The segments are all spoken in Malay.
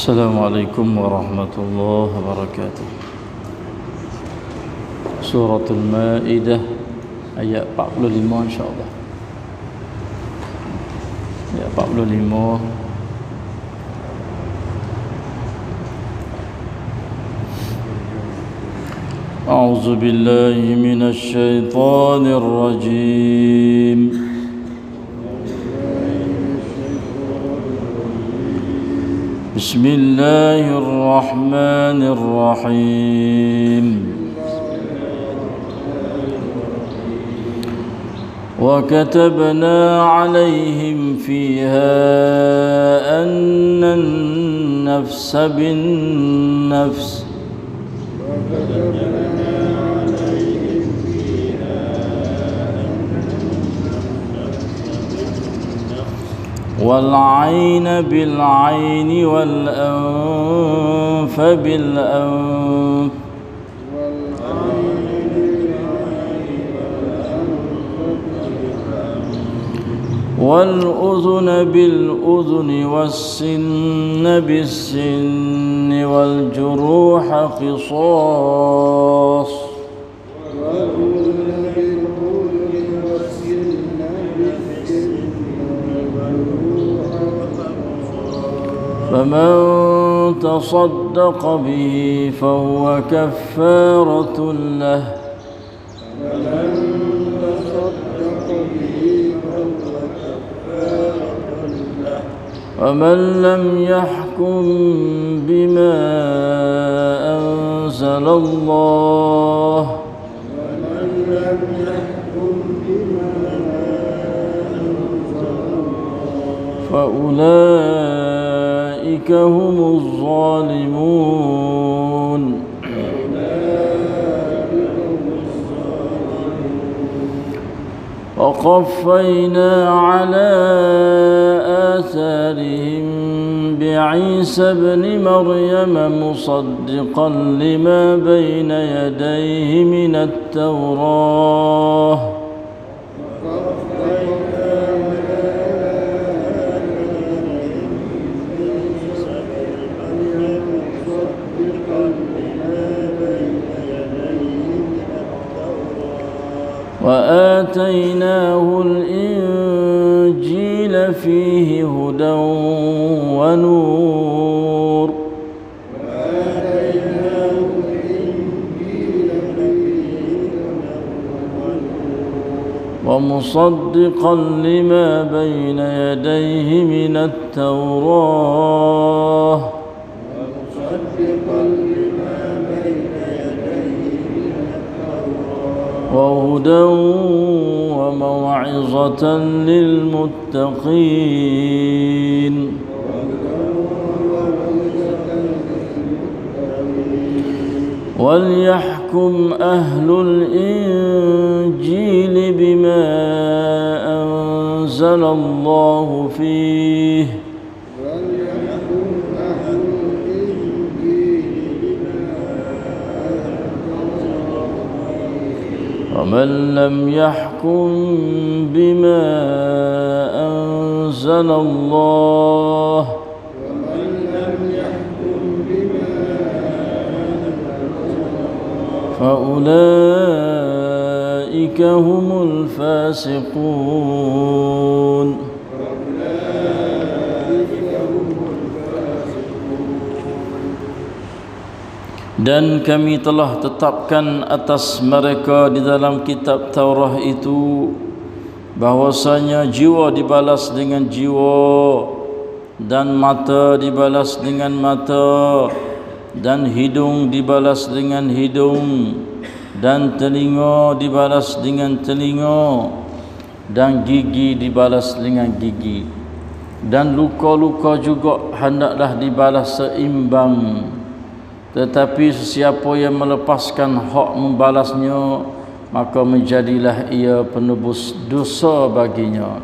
Assalamualaikum warahmatullahi wabarakatuh. Suratul Maidah ayat 45 insya-Allah. Ayat 45. A'udzu billahi minasy syaithanir rajim. بسم الله الرحمن الرحيم وكتبنا عليهم فيها أن النفس بالنفس والعين بالعين والأنف بالأنف والأذن بالأذن والسن بالسن والجروح قصاص فمن تصدق به فهو كفارة له ومن لم يحكم بما أنزل الله فأولئك هم الظالمون وقفينا على آثارهم بعيسى ابن مريم مصدقا لما بين يديه من التوراة وآتيناه الإنجيل فيه هدى ونور ومصدقا لما بين يديه من التوراة وهدى وموعظة للمتقين وليحكم أهل الإنجيل بما أنزل الله فيه ومن لم يحكم بما أنزل الله فأولئك هم الفاسقون Dan kami telah tetapkan atas mereka di dalam kitab Taurah itu bahwasanya jiwa dibalas dengan jiwa dan mata dibalas dengan mata dan hidung dibalas dengan hidung dan telinga dibalas dengan telinga dan gigi dibalas dengan gigi dan luka-luka juga hendaklah dibalas seimbang. Tetapi sesiapa yang melepaskan hak membalasnya, maka menjadilah ia penebus dosa baginya.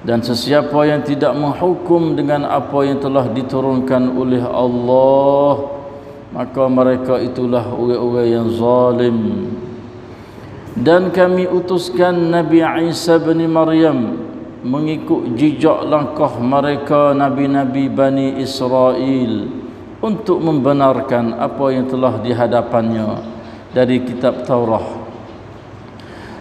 Dan sesiapa yang tidak menghukum dengan apa yang telah diturunkan oleh Allah, maka mereka itulah orang-orang yang zalim. Dan kami utuskan Nabi Isa bin Maryam mengikut jejak langkah mereka nabi-nabi Bani Israel untuk membenarkan apa yang telah di hadapannya dari kitab Taurat.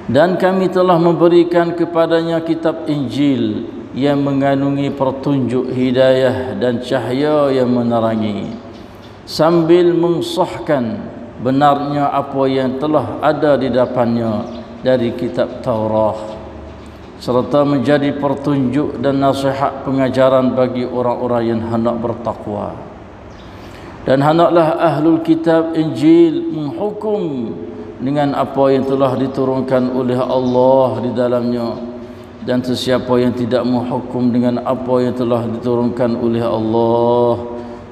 Dan kami telah memberikan kepadanya kitab Injil yang mengandungi petunjuk hidayah dan cahaya yang menerangi, sambil mensahkan benarnya apa yang telah ada di depannya dari kitab Taurat, serta menjadi petunjuk dan nasihat pengajaran bagi orang-orang yang hendak bertakwa. Dan hendaklah ahlul kitab Injil menghukum dengan apa yang telah diturunkan oleh Allah di dalamnya, dan sesiapa yang tidak menghukum dengan apa yang telah diturunkan oleh Allah,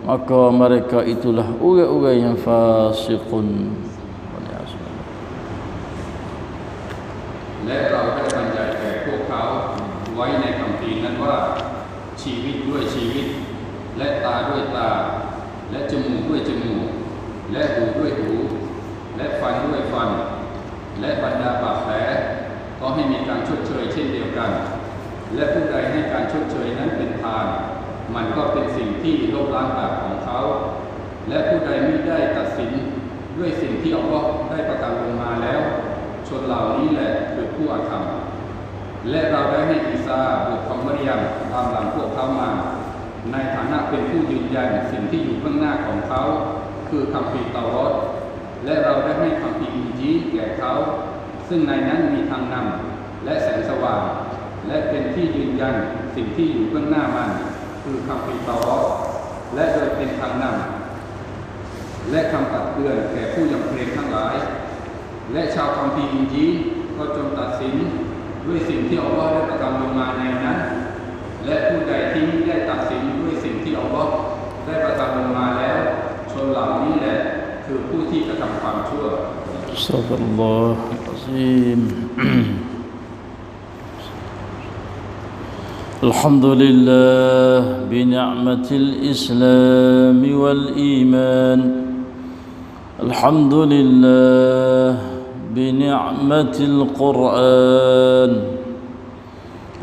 maka mereka itulah orang-orang yang fasiqun. และเราได้บรรยายแก่พวกเขาไว้ในคัมภีร์นั้นว่าชีวิตด้วยชีวิตและตาด้วยตาและจมูกด้วยจมูกและหูด้วยหูและฟันด้วยฟันและบรรดาบาดแผลก็ให้มีการชดเชยเช่นเดียวกันและผู้ใดให้การชดเชยนั้นเป็นทานมันก็เป็นสิ่งที่ลบล้างบาปของเขาและผู้ใดไม่ได้ตัดสินด้วยสิ่งที่อัลเลาะห์ได้ประทานลงมาแล้วชนเหล่านี้แหละคือผู้อาธรรมและเราได้ให้อีสาบุตรของมารยมตามหลังพวกเขามาในฐานะเป็นผู้ยืนยันสิ่งที่อยู่ข้างหน้าของเขาคือคัมภีร์เตารอดและเราได้ให้คัมภีร์อินจีลแก่เขาซึ่งในนั้นมีทางนำและแสงสว่างและเป็นที่ยืนยันสิ่งที่อยู่ข้างหน้ามันคือคัมภีร์เตารอดและโดยเป็นทางนำและคำตักเตือนแก่ผู้ยำเกรงทั้งหลายและชาวคัมภีร์อินจีลก็จงตัดสินด้วยสิ่งที่อัลเลาะห์ได้ประทานลงมาในนั้นและผู้ใดที่ไม่ได้ตัดสินด้วยสิ่งที่อัลเลาะห์ได้ประทานลงมาแล้วชนเหล่านี้แหละคือผู้ที่กระทำความชั่ว Astagfirullahaladzim. Alhamdulillah bi ni'matil Islam wal iman. Alhamdulillah bi ni'matil Quran.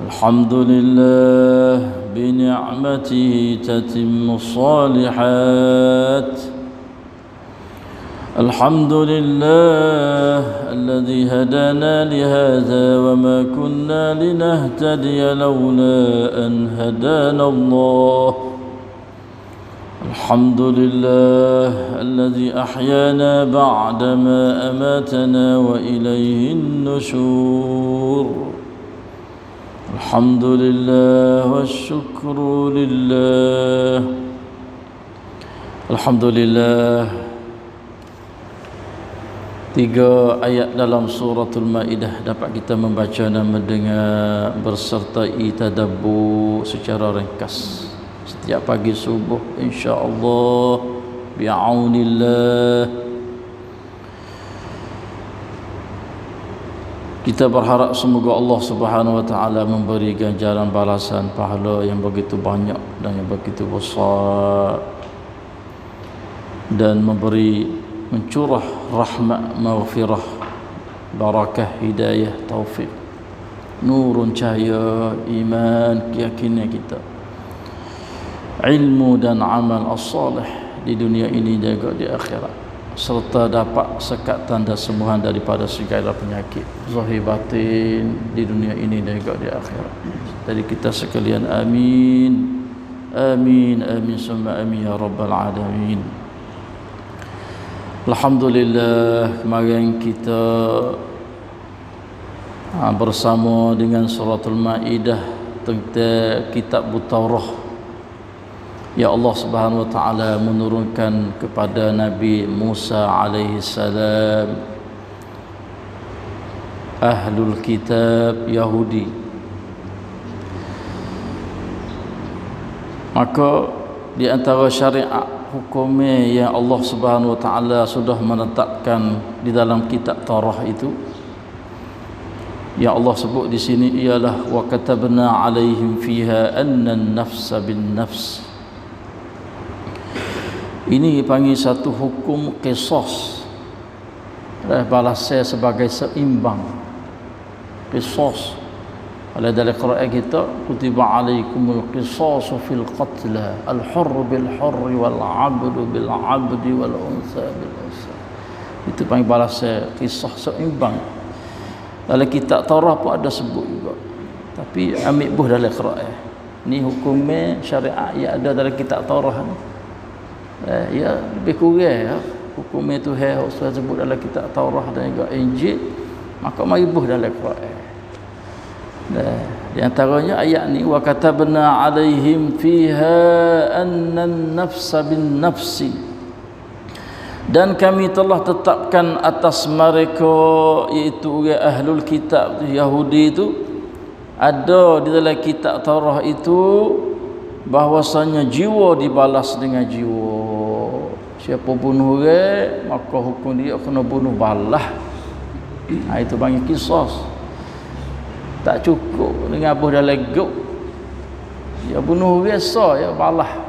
Alhamdulillah bi ni'matihi tatimmu salihat. الحمد لله الذي هدانا لهذا وما كنا لنهتدي لولا أن هدانا الله الحمد لله الذي أحيانا بعدما أماتنا وإليه النشور الحمد لله والشكر لله الحمد لله. 3 ayat dalam suratul Maidah dapat kita membaca dan mendengar bersertai tadabbur secara ringkas setiap pagi subuh insya-Allah bi'aunillah. Kita berharap semoga Allah Subhanahu wa taala memberi ganjaran balasan pahala yang begitu banyak dan yang begitu besar, dan mencurah rahmat, maghfirah, barakah, hidayah, taufik, nurun, cahaya, iman, keyakinan kita, ilmu dan amal as-salih di dunia ini dan juga di akhirat, serta dapat sekat tanda sembuhan daripada segala penyakit zahir batin di dunia ini dan juga di akhirat. Dari kita sekalian amin, amin, amin, summa amin ya rabbal alamin. Alhamdulillah, kemarin kita bersama dengan suratul Maidah tentang kitab Taurat. Ya Allah Subhanahu wa taala menurunkan kepada Nabi Musa alaihi salam ahlul kitab Yahudi. Maka di antara syariat hukumnya yang Allah Subhanahu wa taala sudah menetapkan di dalam kitab Taurat itu, yang Allah sebut di sini ialah wa katabna alaihim fiha anna an-nafsa bin-nafs. Ini panggil satu hukum qisas, balasnya sebagai seimbang. Qisas Oleh dalam Quran kita, kutiba alaikumul qisasu fil qatla, al-hurr bil hurr wal 'abdu bil 'abdi wal unsa bil unsa. Itu panggil balas kisah seimbang. Dalam kitab Taurah pun ada sebut juga. Tapi ambil buh dalam Quran. Ni hukumnya syariat yang ada dalam kitab Taurah ni. Ya lebih kurang ya. Hukumnya tu saya sebut dalam kitab Taurah dan juga Injil. Maka mari buh dalam Quran. Di antaranya ayat ni, wa katabna alaihim fiha anna an-nafsa bin nafsi, dan kami telah tetapkan atas mereka, iaitu ahlul kitab Yahudi itu, ada di dalam kitab Taurah itu bahwasanya jiwa dibalas dengan jiwa. Siapa bunuh orang, maka hukum dia kena bunuh balah. Itu panggil qisas. Tak cukup dengan apa dalam guk. Ya bunuh biasa ya balah.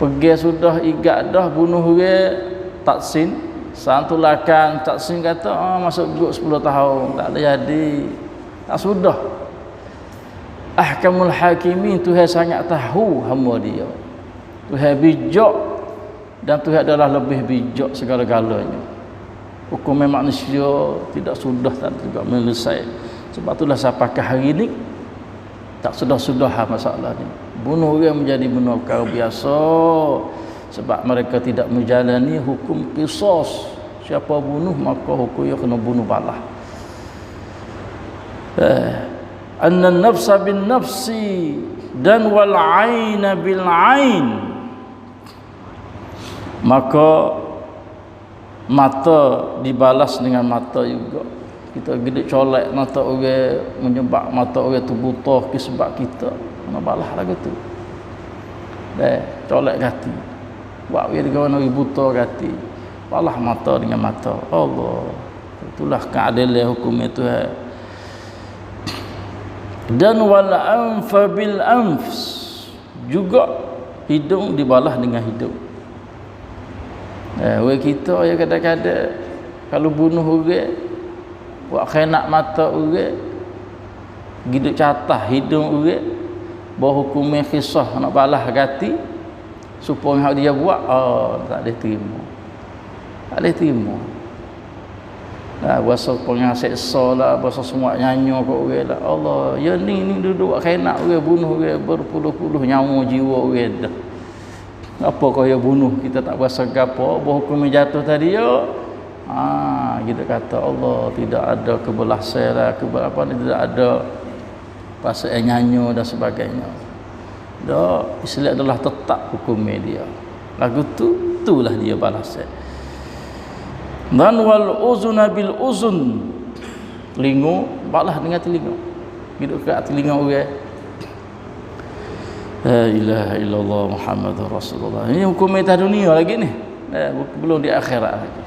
Pergi sudah igat dah bunuh orang taksin. Santulakan taksin kata masuk guk 10 tahun tak ada jadi. Tak sudah. Ahkamul hakimin, Tuhan sangat tahu hamba dia. Tuhan bijak dan Tuhan adalah lebih bijak segala-galanya. Hukum manusia tidak sudah tak juga menyelesai. Sebab itulah sampaikan hari ini tak sudah-sudah masalah ni. Bunuh orang menjadi bunuh perkara biasa sebab mereka tidak menjalani hukum qisas. Siapa bunuh maka hukumnya kena bunuh balah. Anna nafsa bin nafsi dan wal aina bil ain. Maka mata dibalas dengan mata juga. Kita gede colek mata orang, menyebab mata orang tu buta sebab kita kena balas lagu tu. Colek hati. Buat dia dengan orang buta hati. Balas mata dengan mata. Allah. Itulah keadilan hukum itu. Dan wal anfa bil anfs, juga hidung dibalas dengan hidung. Orang kita ya kadang-kadang kalau bunuh orang, buat khianat mata orang, giduk catah hidung orang, bahawa hukumnya kisah nak balas hati, supaya dia buat, tak boleh terima. Tak boleh terima. Bahasa pengaseksa lah, bahasa semua nyanyi kat orang lah. Allah, ya ni duduk buat khianat orang, bunuh orang berpuluh-puluh nyawa jiwa orang dah. Apa kau yang bunuh kita tak berasa gapo, bahawa hukum jatuh tadi ya. Kita kata Allah tidak ada kebelasan lah, tidak ada pasal nyanyo dan sebagainya. Dah Islam adalah tetap hukum dia. Lagu tu itulah dia balasan. Dan wal uzuna bil uzun, telinga balas dengan telinga. Hidup kat telinga orang. La ilaha illallah Muhammadur Rasulullah. Ini hukum atas dunia lagi ni. Belum di akhirat lagi.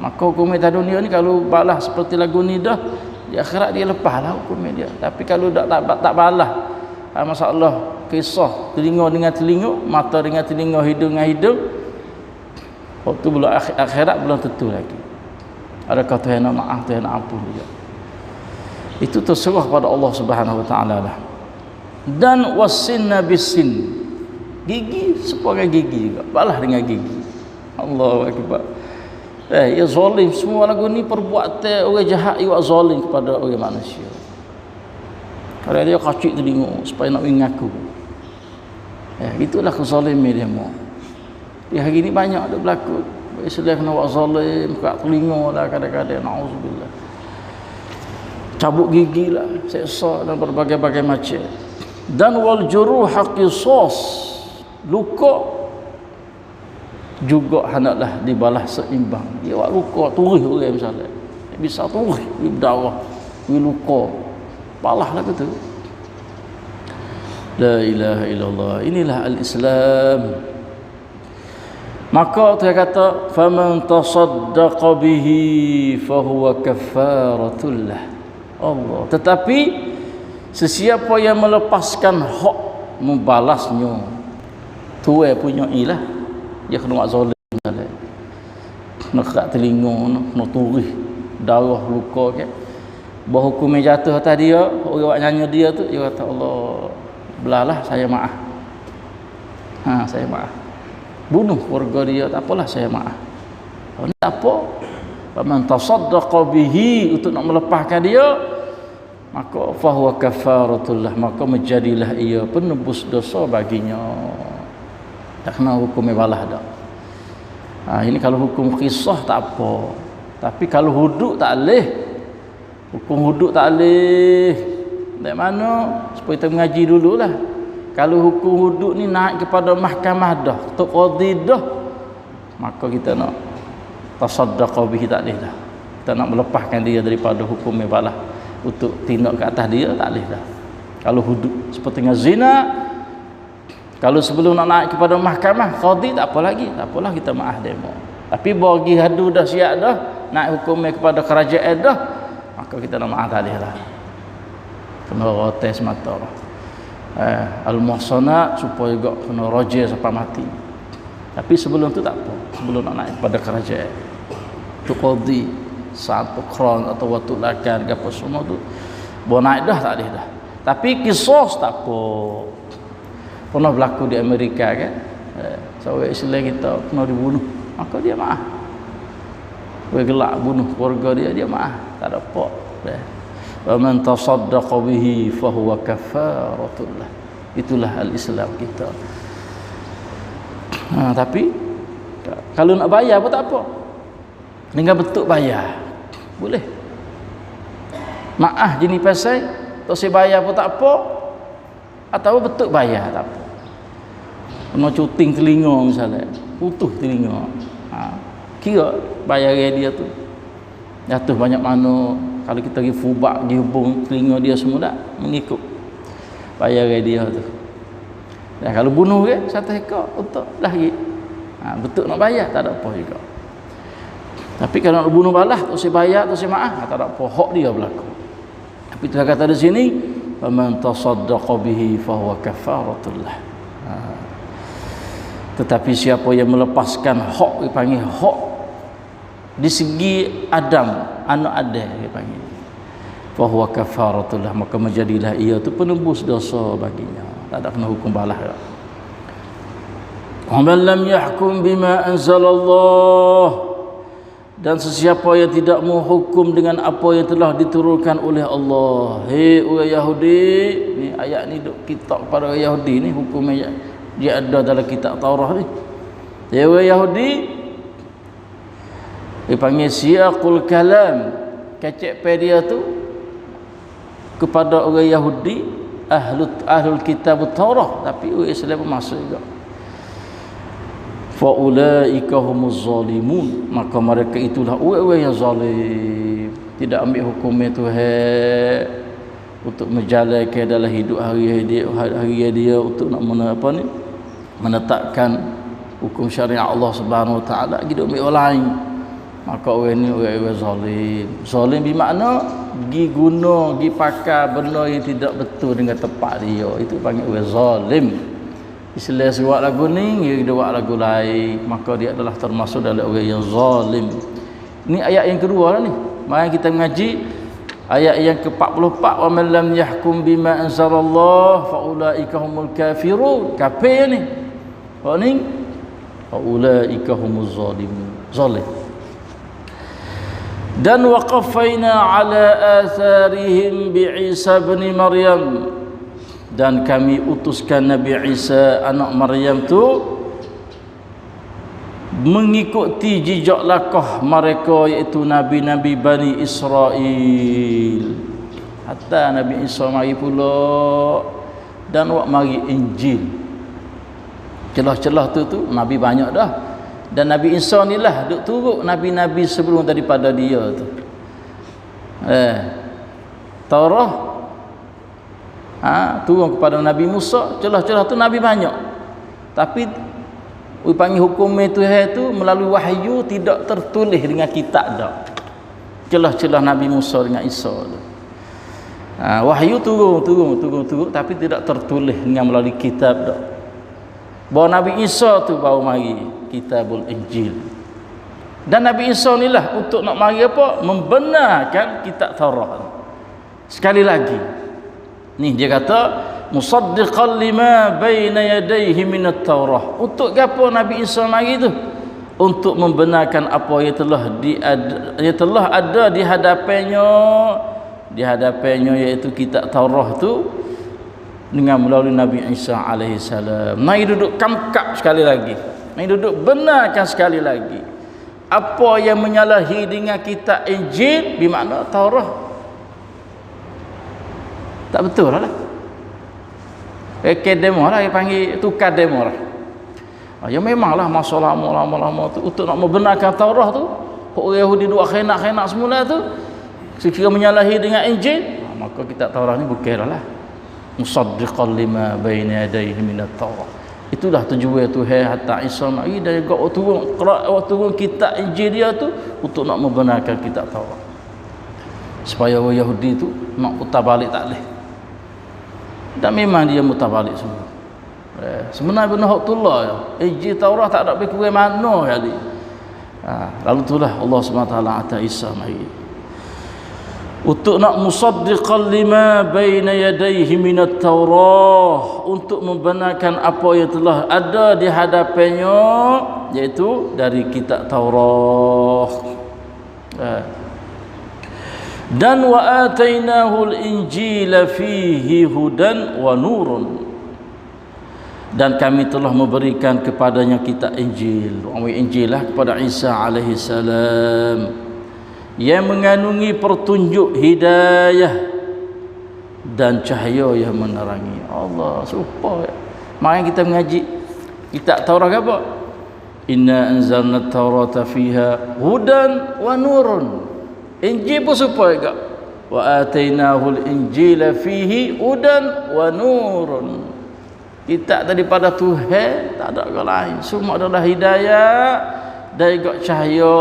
Maka hukum atas dunia ni kalau balas seperti lagu ni dah, di akhirat dia lepaslah hukum dia. Tapi kalau tak balas, masalah kisah telinga dengan telinga, mata dengan telinga, hidung dengan hidung, waktu belum akhirat belum tentu lagi. Adakah Tuhan nak maaf, Tuhan nak ampun dia. Itu terserah pada Allah Subhanahu Wa Taala lah. Dan wasinna bisin, gigi sepakai gigi juga, balas dengan gigi. Allahu akbar. Ya zalim, semua lagu ni perbuatan orang jahat yang zalim kepada orang manusia. Kalau dia kacik telinga supaya nak mengaku. Itulah kezaliman dia mau. Di hari ni banyak ada berlaku. Islam kena buat zalim, kat telinga lah kadang-kadang, na'udzubillah. Cabut gigi lah, seksa dan berbagai-bagai macam. Dan wal juruha qisas, luka juga hendaklah dibalas seimbang. Dia buat luka turih orang misalnya, bisa turih berdarah, luka, balaslah gitu. La ilaha illallah. Inilah al-Islam. Maka dia kata faman tasaddaqa bihi fahuwa kaffaratul lah. Allah. Tetapi sesiapa yang melepaskan hak membalasnya, tuai punya ilah, dia kena buat zalim misalnya, nak kat telinga, nak turih darah luka ke, Bahawa hukum jatuh atas dia, orang nyanyi dia tu, dia kata Allah, belalah saya maaf. Saya maaf. Bunuh keluarga dia, tak apalah saya maaf. Oh, ni tak apa. Faman tasaddaqa bihi, untuk nak melepaskan dia, maka fahuwa kafaratullah, maka menjadilah ia penebus dosa baginya. Tak kena hukum balah dah. Ini kalau hukum qisah tak apa. Tapi kalau hudud tak boleh. Hukum hudud tak boleh. Dari mana? Supaya kita mengaji dululah. Kalau hukum hudud ni naik kepada mahkamah dah, tok qadi dah, maka kita nak tasaddaqa bihi tak boleh dah. Kita nak melepaskan dia daripada hukum balah untuk tindak ke atas dia tak boleh dah. Kalau hudud seperti dengan zina, kalau sebelum nak naik kepada mahkamah qadi tak apa lagi, tak apalah kita maaf demo. Tapi bagi hadu dah siap dah, naik hukumnya kepada kerajaan dah, maka kita nak maaf tak boleh dah. Kena rotes mata. Al-muhsanat supaya juga kena rojer sampai mati. Tapi sebelum tu tak apa, sebelum nak naik kepada kerajaan tu qadi satu kron atau waktu lakan ke apa semua tu boleh naik dah tak boleh dah. Tapi kisos tak apa. Pernah berlaku di Amerika kan, seorang Islam kita kena dibunuh, maka dia maaf. Dia gelak bunuh keluarga dia maaf, tak ada apa. Wa man tasaddaqa bihi fa huwa kafaratullah. Itulah al-Islam kita. Tapi kalau nak bayar pun tak apa. Dengan bentuk bayar boleh. Maaf jenis pasal tak saya bayar pun tak apa, atau bentuk bayar tak apa. Kena cuting telinga misalnya, putus telinga, kira bayar dia tu jatuh banyak mana. Kalau kita pergi fubak, pergi hubung telinga dia semua tak mengikut bayar dia tu. Dan kalau bunuh ke satu ekor untuk lagi, betul nak bayar tak ada apa juga. Tapi kalau nak bunuh balah tu saya bayar, tu saya maaf, tak ada apa, hak dia berlaku. Tapi tu kata di sini, faman tasaddaqa bihi fa huwa kafaratullah. Tetapi siapa yang melepaskan hak, dipanggil hak di segi Adam, anak Adam dipanggil, fa huwa kafaratullah, maka menjadilah ia tu penembus dosa baginya. Tak ada kena hukum balah. Wa man lam yahkum bima anzalallah, dan sesiapa yang tidak mau hukum dengan apa yang telah diturunkan oleh Allah. Hei orang Yahudi, ni ayat ni duk kitab kepada orang Yahudi ni, hukumnya dia ada dalam kitab Taurat ni. Hei orang Yahudi, dipanggil siyaqul kalam, kecek dia tu kepada orang Yahudi, ahlul kitab Taurat, tapi orang Islam pun masuk juga. Fa ulaika humuz zalimun, maka mereka itulah orang-orang yang zalim, tidak ambil hukum Tuhan untuk menjalankan dalam hidup hari dia untuk nak menetapkan hukum syariat Allah Subhanahu wa taala, hidup ambil orang lain. Maka orang ni orang-orang zalim. Zalim bermakna gi guna, gi pakai benda yang tidak betul dengan tempat dia, itu panggil orang zalim. Islam buat lagu ni, dia buat lagu lain, maka dia adalah termasuk dalam orang yang zalim. Ini ayat yang kedua lah ni. Mari kita mengaji ayat yang ke-44, wa man lam yahkum bima anzalallah fa ulaika humul kafirun. Kafir ni. Apa ni? Fa ulaika humuz zalimun. Zalim. Dan waqafaina ala atharihim bi Isa bin Maryam, dan kami utuskan Nabi Isa anak Maryam tu mengikuti jejak langkah mereka, iaitu nabi-nabi Bani Israel. Hatta Nabi Isa mari pula dan wak mari Injil. Celah-celah tu nabi banyak dah. Dan Nabi Isa ni lah duk turut nabi-nabi sebelum daripada dia tu. Taurat turun kepada Nabi Musa, celah-celah tu nabi banyak. Tapi panggil hukum Tuhan tu melalui wahyu, tidak tertulis dengan kitab dah. Celah-celah Nabi Musa dengan Isa tu. Wahyu turun tapi tidak tertulis dengan melalui kitab dah. Bahawa Nabi Isa tu baru mari Kitabul Injil. Dan Nabi Isa ni lah untuk nak mari apa? Membenarkan kitab Taurat. Sekali lagi, ni dia kata musaddiqan lima baina yadayhi minat Taurah. Untuk gapo Nabi Isa mari tu? Untuk membenarkan apa yang telah ada di hadapannya iaitu kitab Taurah tu dengan melalui Nabi Isa alaihi salam. Mari duduk kamkap sekali lagi. Mari duduk benarkan sekali lagi apa yang menyalahi dengan kitab Injil bermakna Taurah. Tak betul lah. Demo lah, dia panggil tukar demo lah. Ya memanglah masa lama tu untuk nak membenarkan Taurah tu, orang Yahudi duk khianat semula tu, sekiranya menyalahi dengan Injil, maka kitab Taurah ni bukanlah musaddiqan lima baina yadayhi minat Taurah. Itulah tujuan Tuhan hatta Isa mari dan juga turun kitab Injil dia tu untuk nak membenarkan kitab Taurat. Supaya orang Yahudi tu nak putar balik tak boleh. Dan memang dia mutar balik semua. Sebenarnya benar Haktullah ya. Injil Taurat tak ada lebih kurang mana kali. Lalu itulah Allah SWT hatta Isa mari untuk nak musaddiqan lima baina yadayhi minat Taurah, untuk membenarkan apa yang telah ada di hadapannya iaitu dari kitab Taurah. Dan wa atainahu al-injila fihi hudan wa nurun, dan kami telah memberikan kepadanya kitab Injil. Injil lah kepada Isa alaihi salam yang mengandungi petunjuk hidayah dan cahaya yang menerangi. Allah supaya mari kita mengaji kitab Taurat apa? Inna anzalna at-taurata fiha hudan wa nurun. Injil pun supaya gak wa atainahu al-injila fihi hudan wa nurun. Kitab daripada Tuhan tak ada lain, semua adalah hidayah dan juga cahaya.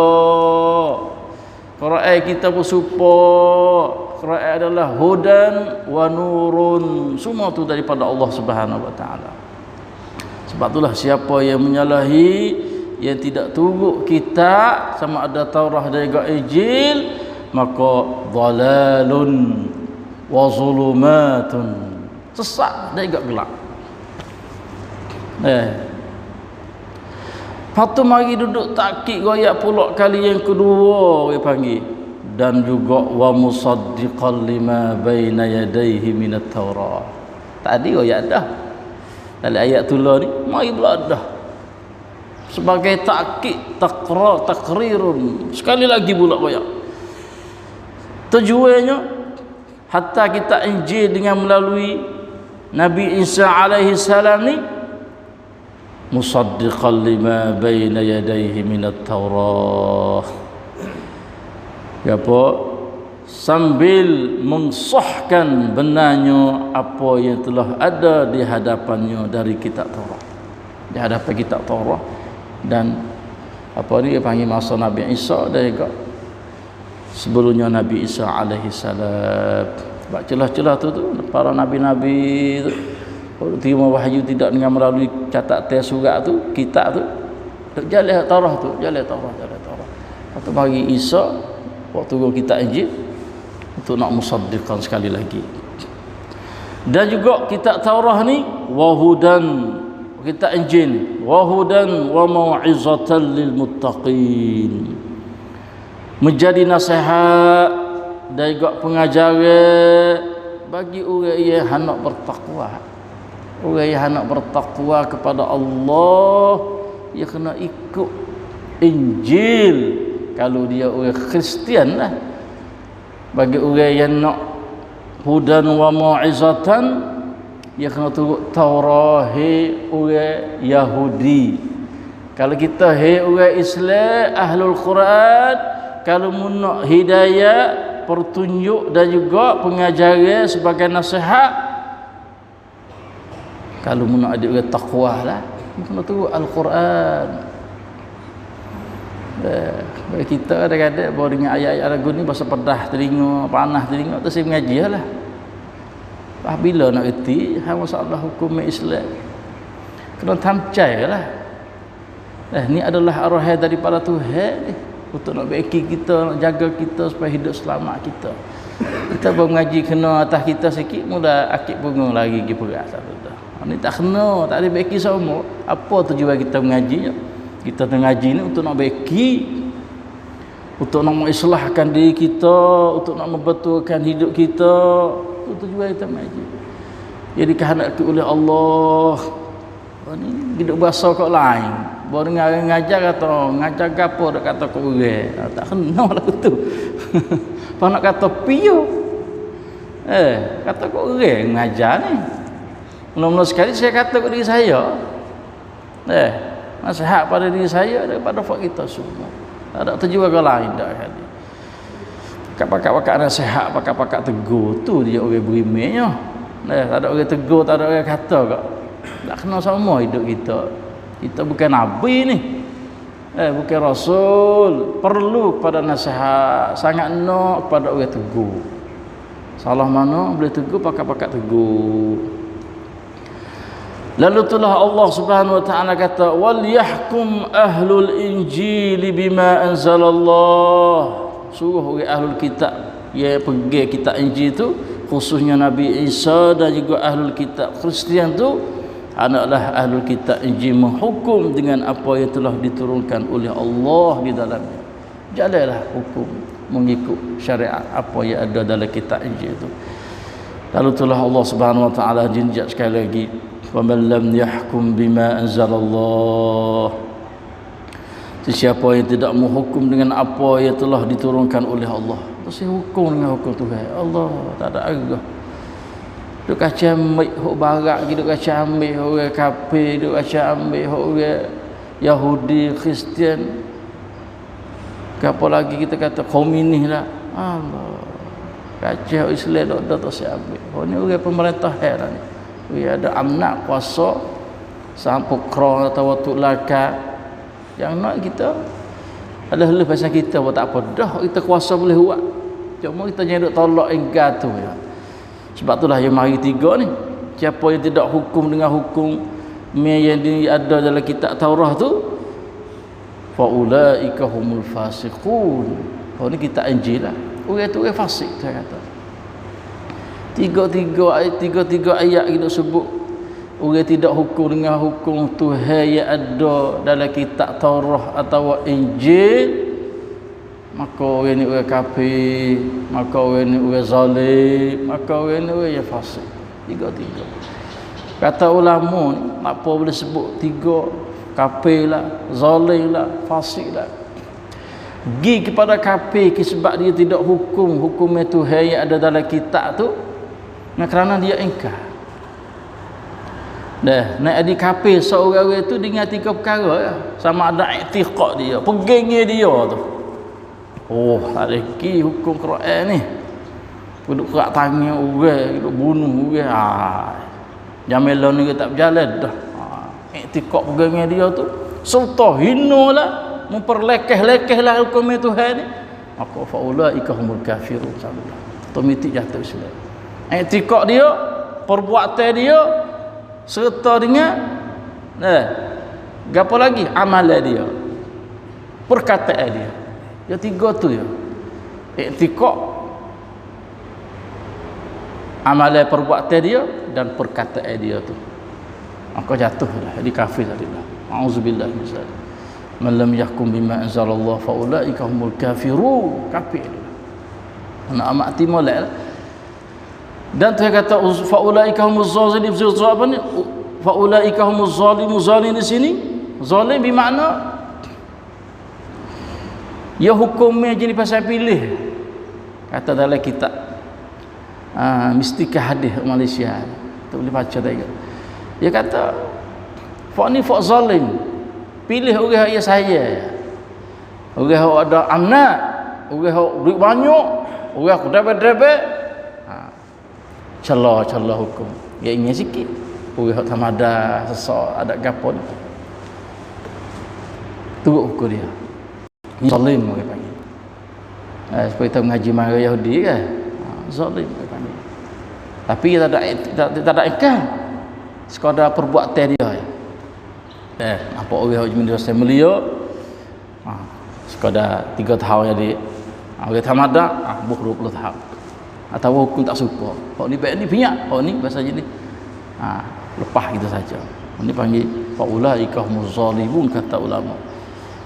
Quran kita pun support. Quran adalah hudan wa nurun. Semua tu daripada Allah Subhanahu wa taala. Sebab itulah siapa yang menyalahi, yang tidak turut kitab sama ada Taurah dan juga Injil, maka dhalalun wa zulumatun. Sesat dan juga gelap. Lepas tu mari duduk takkik goyak pula kali yang kedua dia panggil, dan juga wa musaddiqan lima baina yadayhi minat Taurah. Tadi goyak dah dalam ayat tula ni, mari pula dah sebagai takkik takrirun, sekali lagi pula goyak. Tujuannya hatta kita Injil dengan melalui Nabi Isa alaihi salam ni musaddiqan lima baina yadayhi minat Taurah. Apa? Sambil mensahkan benarnya apa yang telah ada di hadapannya dari kitab Taurat. Di hadapan kitab Taurat dan apa ni dia panggil masa Nabi Isa dan juga sebelumnya Nabi Isa alaihi salam. Sebab celah-celah tu para nabi-nabi tu kalau terima wahyu tidak dengan melalui catatan surat tu, kitab tu, jalan Taurah tu, jalan Taurah. Waktu bagi Isa, waktu kitab Injil untuk nak musaddiqan sekali lagi. Dan juga kitab Taurah ni wahudan, kitab Injil wahudan wa mau'izatan lil muttaqin, menjadi nasihat dan juga pengajaran bagi orang yang hendak bertakwa. Orang yang nak bertakwa kepada Allah, dia kena ikut Injil. Kalau dia orang Kristian lah. Bagi orang yang nak hudan wa mau'izatan, dia kena turut Taurah. Orang Yahudi. Kalau kita orang Islam, Ahlul Quran, kalau nak hidayah, petunjuk dan juga pengajaran sebagai nasihat, kalau nak ada orang takwa lah, kena turut Al-Quran. Bagi kita kadang-kadang bawa dengan ayat-ayat lagu ni bahasa pedah telinga, panas telinga, tu saya mengaji lah. Bila nak erti masalah hukum Islam, kena tamcai lah. Ni adalah arahan daripada Tuhan untuk nak baiki kita, nak jaga kita supaya hidup selamat kita. Kita baru mengaji kena atas kita sikit mula akik punggung lagi pergi peras dah. Ni tak kena, tak ada beki semua. Apa tujuan kita mengaji? Kita mengaji ni untuk nak beki, untuk nak mengislahkan diri kita, untuk nak membetulkan hidup kita. Itu tujuan kita mengaji. Jadi kehendak oleh Allah. Ni hidup bahasa kau lain. Baru ngajar kata ngajar gapo dak kata kau orang. Tak kena lah tu. Apa nak kata piyo? Kata kau orang ngajar ni. Mula-mula sekali saya kata kepada diri saya, nasihat pada diri saya daripada fak kita semua. Tak ada tujuan ke lain dah kali. Pakak-pakak nasihat, pakak-pakak tegur tu dia orang berimanya. Tak ada orang tegur, tak ada orang kata kak. Tak kena sama hidup kita. Kita bukan nabi ni. Bukan rasul. Perlu kepada nasihat, sangat nak kepada orang tegur. Salah mana boleh tegur, pakak-pakak tegur. Lalu itulah Allah Subhanahu wa taala kata wal yahkum ahlul injil bima anzalallah. Suruh orang ahlul kitab yang pergi kitab Injil tu, khususnya Nabi Isa dan juga ahlul kitab Kristian tu, anaklah ahlul kitab Injil menghukum dengan apa yang telah diturunkan oleh Allah di dalamnya. Jalanlah hukum mengikut syariat apa yang ada dalam kitab Injil itu. Lalu itulah Allah Subhanahu wa taala jinjak sekali lagi, "Faman lam yahkum bima anzalallah." Sesiapa yang tidak menghukum dengan apa yang telah diturunkan oleh Allah, terus hukum dengan hukum Tuhan. Allah tak ada arah. Duk kacau ambil hok barat, duk kacau ambil orang kafir, duk kacau ambil orang Yahudi, Kristian. Apa lagi kita kata komunis lah. Allah. Kacau Islam dak tak saya ambil. Oh ni orang pemerintah heran ni. Dia ada amnak kuasa sampai kro atau waktu laka. Yang nak kita adalah pasal kita buat tak apa dah kita kuasa boleh buat. Cuma kita jangan duk tolak engkau tu ya. Sebab itulah yang mari tiga ni. Siapa yang tidak hukum dengan hukum yang ada dalam kitab Taurat tu, faulaika humul fasiqun. Oh ni kitab Injil lah. Orang tu orang fasik saya kata. Tiga-tiga ayat kita sebut orang tidak hukum dengan hukum Tuhan yang ada dalam kitab Taurat atau Injil, maka orang ni orang kafir, maka orang ni orang zalim, maka orang ni orang yang fasik. Tiga-tiga. Kata ulama ni, apa boleh sebut tiga, kafir lah, zalim lah, fasik lah. Gi kepada kafir sebab dia tidak hukum Tuhan yang ada dalam kitab tu, kerana dia ingkar. Dah, nak ada kafir seorang itu dengan tiga perkara ya. Sama ada i'tiqad dia, pegangnya dia tu. Oh, tak lagi hukum Quran ni. Duduk kerak tangan orang, duduk bunuh orang. Jamelan ni tak berjalan dah. I'tiqad pegangnya dia tu. Serta hinalah, memperlekeh-lekehlah hukum Tuhan ni. Maka faulaika humul kafirun sallallahu. Otomatik jatuh Islam. I'tiqad dia, perbuatan dia serta dengan gapo lagi amalan dia, perkataan dia. Ya tiga tu ya. I'tiqad, amalan perbuatan dia dan perkataan dia tu. Maka jatuhlah di kafir tadilah. Auzubillah min zalik. Man lam yahkum bima anzalallah faulaika humul kafirun. Kafir dia. Nak amat timolek. Dan Tuhan kata faulaika humuz zalimin, apa ni? Faulaika humuz zalimun. Zalim di sini, zalim bermakna ya hukumnya jadi pasal pilih. Kata dalam kitab Mistika Hadis Malaysia. Tu boleh baca dah. Dia kata fa ni fa zalim. Pilih orang yang saya. Orang yang ada amanat, orang yang duit banyak, orang yang dapat celah hukum. Ya ingin sikit. Orang yang tamada, sesak, ada gapo ni. Turut hukum dia. Zalim orang panggil. Seperti kita mengaji mara Yahudi kan. Zalim orang panggil. Tapi tak ada ikan. Sekadar perbuatan dia. Nampak orang yang menjadi mulia. Sekadar 3 tahun jadi. Orang tamada, 20 tahun. atau hukum tak suka. Hak ni baik ni pinyak, hak ni bahasa ni. Lepas gitu saja. Ini panggil faulaika humuz zalimun kata ulama.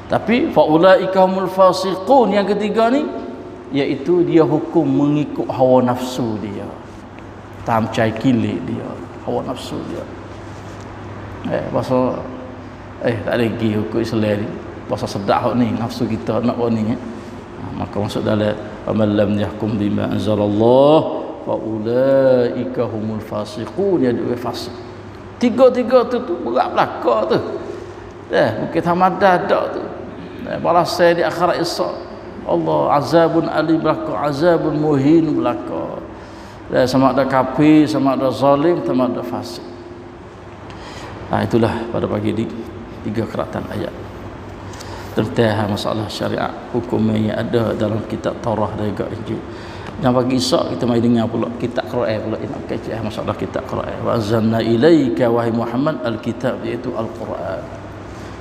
Tapi faulaika humul fasiqun yang ketiga ni iaitu dia hukum mengikut hawa nafsu dia. Tamcai kilik dia, hawa nafsu dia. Bahasa tak ada lagi hukum Islam ni. Bahasa sedap hak ni nafsu kita nak ni maka masuk dalam amal lam yahkum bima anzalallah fa ulaika humul fasiqun ya dua fasik. Tiga-tiga tu berat belaka tu. Bukit Hamadah dak tu. Balas saya di akhirat esok. Allah azabun alim belaka, azabun muhin belaka. Sama ada kafir, sama ada zalim, sama ada fasik. Itulah pada pagi ini 3 keratan ayat tentang masalah syariat hukum yang ada dalam kitab Taurah dan juga Injil. Yang pagi esok kita mai dengar pula kitab Quran pula nak kecek masalah kitab Quran. Wa anzalna ilaika wahai Muhammad alkitab iaitu al-Quran.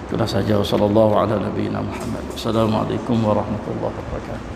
Itulah saja sallallahu ala nabiyina Muhammad. Assalamualaikum warahmatullahi wabarakatuh.